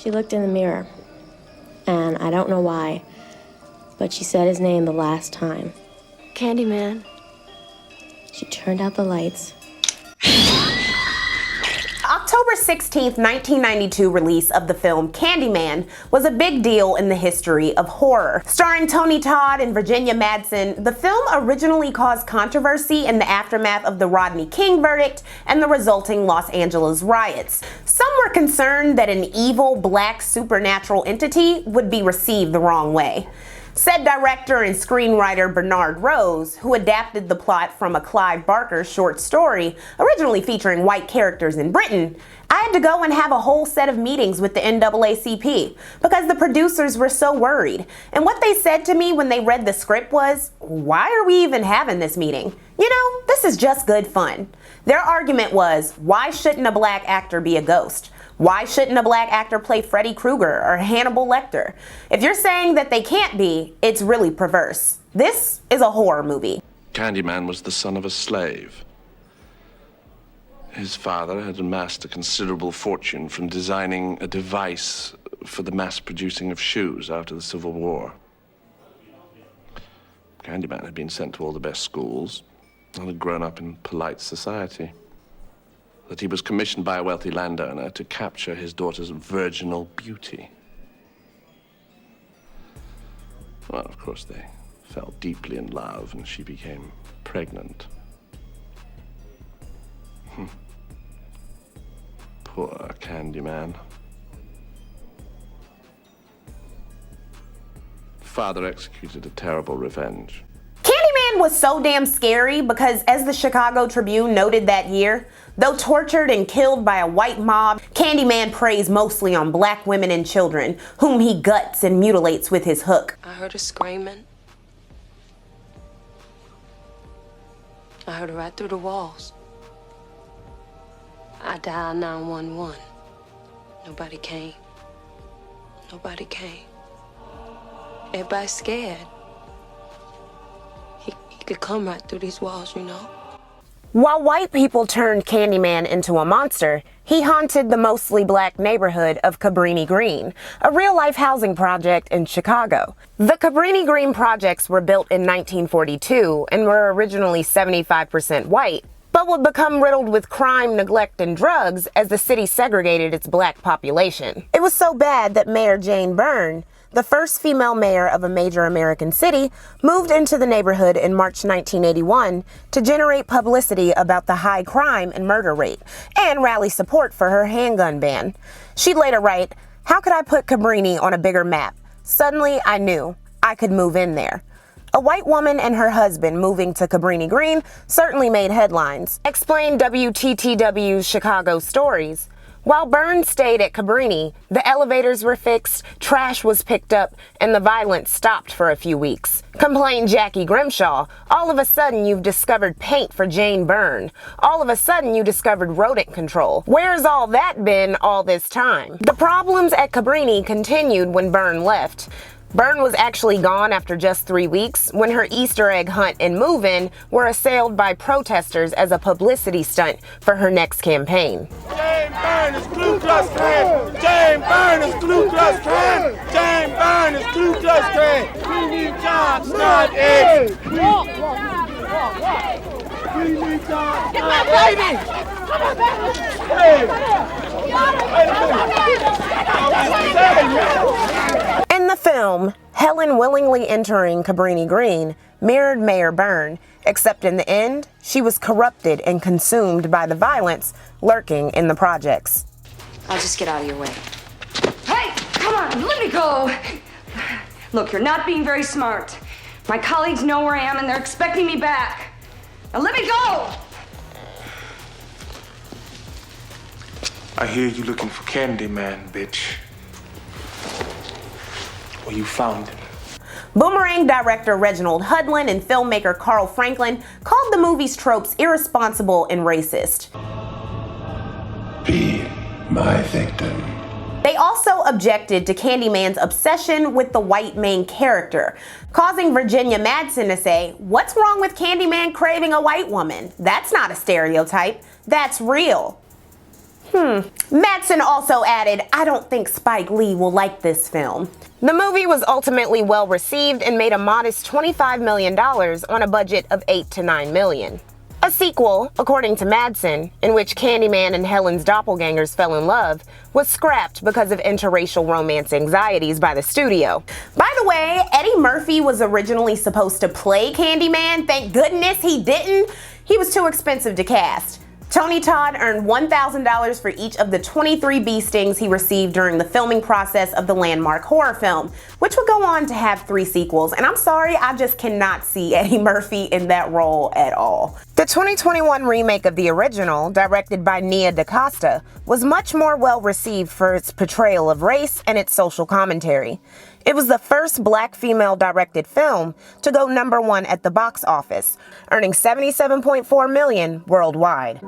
She looked in the mirror, and I don't know why, but she said his name the last time. Candyman. She turned out the lights. October 16th, 1992 release of the film Candyman was a big deal in the history of horror. Starring Tony Todd and Virginia Madsen, the film originally caused controversy in the aftermath of the Rodney King verdict and the resulting Los Angeles riots. Some were concerned that an evil black supernatural entity would be received the wrong way. Said director and screenwriter Bernard Rose, who adapted the plot from a Clive Barker short story, originally featuring white characters in Britain, I had to go and have a whole set of meetings with the NAACP because the producers were so worried. And what they said to me when they read the script was, why are we even having this meeting? You know, this is just good fun. Their argument was, why shouldn't a black actor be a ghost? Why shouldn't a black actor play Freddy Krueger or Hannibal Lecter? If you're saying that they can't be, it's really perverse. This is a horror movie. Candyman was the son of a slave. His father had amassed a considerable fortune from designing a device for the mass producing of shoes after the Civil War. Candyman had been sent to all the best schools and had grown up in polite society. That he was commissioned by a wealthy landowner to capture his daughter's virginal beauty. Well, of course, they fell deeply in love, and she became pregnant. Poor Candyman. Father executed a terrible revenge. Candyman was so damn scary because, as the Chicago Tribune noted that year, though tortured and killed by a white mob, Candyman preys mostly on black women and children, whom he guts and mutilates with his hook. I heard her screaming. I heard her right through the walls. I dialed 911. Nobody came. Nobody came. Everybody's scared. He could come right through these walls, you know. While white people turned Candyman into a monster, he haunted the mostly black neighborhood of Cabrini Green, a real-life housing project in Chicago. The Cabrini Green projects were built in 1942 and were originally 75% white, but would become riddled with crime, neglect, and drugs as the city segregated its black population. It was so bad that Mayor Jane Byrne, the first female mayor of a major American city, moved into the neighborhood in March 1981 to generate publicity about the high crime and murder rate and rally support for her handgun ban. She'd later write, "How could I put Cabrini on a bigger map? Suddenly I knew I could move in there." A white woman and her husband moving to Cabrini Green certainly made headlines, explained WTTW's Chicago Stories. While Byrne stayed at Cabrini, the elevators were fixed, trash was picked up, and the violence stopped for a few weeks. Complained Jackie Grimshaw, all of a sudden you've discovered paint for Jane Byrne. All of a sudden you discovered rodent control. Where's all that been all this time? The problems at Cabrini continued when Byrne left. Byrne was actually gone after just 3 weeks when her Easter egg hunt and move-in were assailed by protesters as a publicity stunt for her next campaign. Jane Byrne is Ku Klux Klan! Jane Byrne is Ku Klux Klan! Jane Byrne is Ku Klux Klan! We need jobs, not eggs! Walk! We need jobs, get my baby! Hey! In the film, Helen willingly entering Cabrini Green mirrored Mayor Byrne, except in the end, she was corrupted and consumed by the violence lurking in the projects. I'll just get out of your way. Hey, come on, let me go. Look, you're not being very smart. My colleagues know where I am and they're expecting me back. Now let me go! I hear you looking for Candyman, bitch. Well, you found him. Boomerang director Reginald Hudlin and filmmaker Carl Franklin called the movie's tropes irresponsible and racist. Be my victim. They also objected to Candyman's obsession with the white main character, causing Virginia Madsen to say, "What's wrong with Candyman craving a white woman? That's not a stereotype. That's real." Madsen also added, "I don't think Spike Lee will like this film." The movie was ultimately well received and made a modest $25 million on a budget of $8 to $9 million. A sequel, according to Madsen, in which Candyman and Helen's doppelgangers fell in love, was scrapped because of interracial romance anxieties by the studio. By the way, Eddie Murphy was originally supposed to play Candyman. Thank goodness he didn't. He was too expensive to cast. Tony Todd earned $1,000 for each of the 23 bee stings he received during the filming process of the landmark horror film, which would go on to have 3 sequels. And I'm sorry, I just cannot see Eddie Murphy in that role at all. The 2021 remake of the original, directed by Decosta, was much more well received for its portrayal of race and its social commentary. It was the first black female-directed film to go #1 at the box office, earning $77.4 million worldwide.